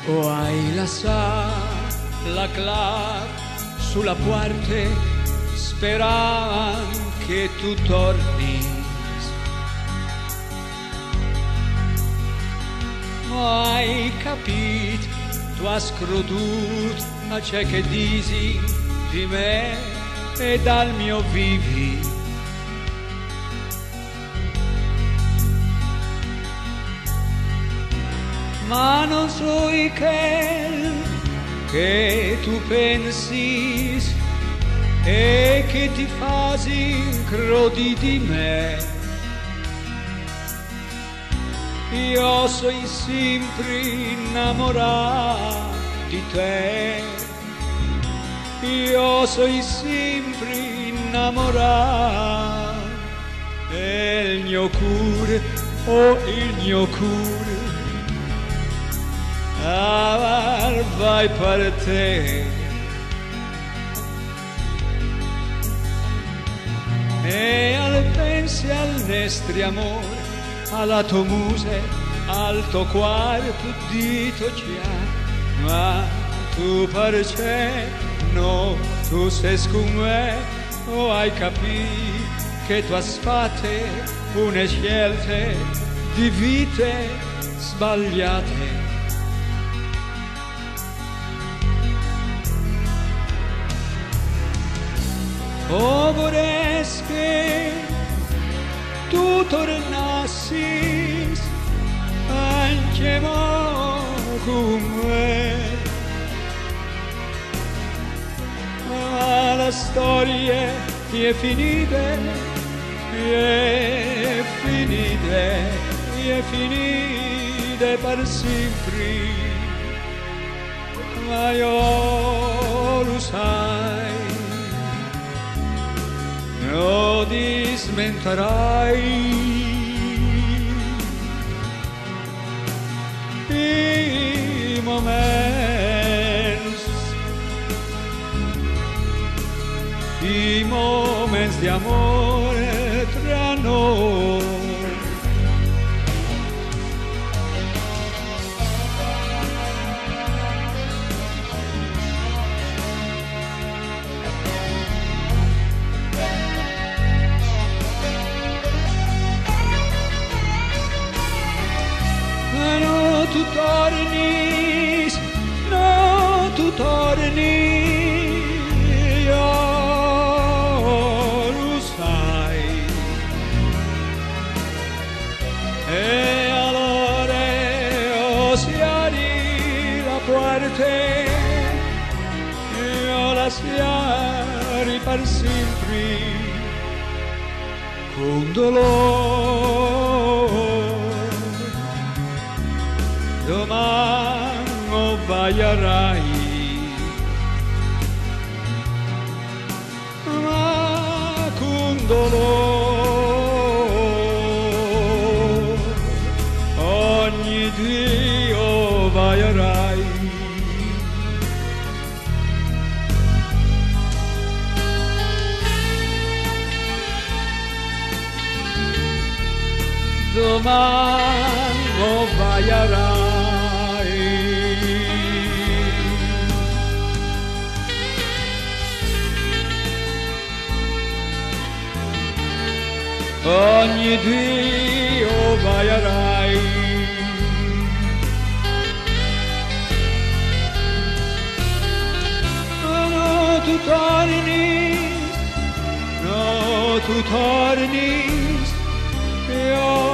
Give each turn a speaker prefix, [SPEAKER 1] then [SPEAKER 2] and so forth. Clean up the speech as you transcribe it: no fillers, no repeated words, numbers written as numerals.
[SPEAKER 1] o hai lasciato la clave sulla porta sperando che tu torni. Ma hai capito, tu hai scroduto a ciò che dici di me e dal mio vivi. Ma non so che tu pensi e che ti fai crodi di me. Io sono sempre innamorato di te. Io sono sempre innamorato del mio cuore, oh il mio cuore. Vai per te. E al pensi al nostro amore, alla tua musica, al tuo corpo dito già, ma tu perché no, tu sei con me, o hai capito che tu hai fatto una scelta di vite sbagliate. Oh, vorresti che tu tornassi anche con me, ma la storia è finita, è finita, è finita per sempre, ma io lo sai. Lo dismenterai i momenti di amore tra noi. Tu torni, no, tu torni, io lo sai. E allora osiari la porta, io la siari per sempre, con dolore. Domani baierai, ma con dolore ogni Dio baierai. Domani baierai. Ogni Dio baierai. No, tu torni, no, tu torni, io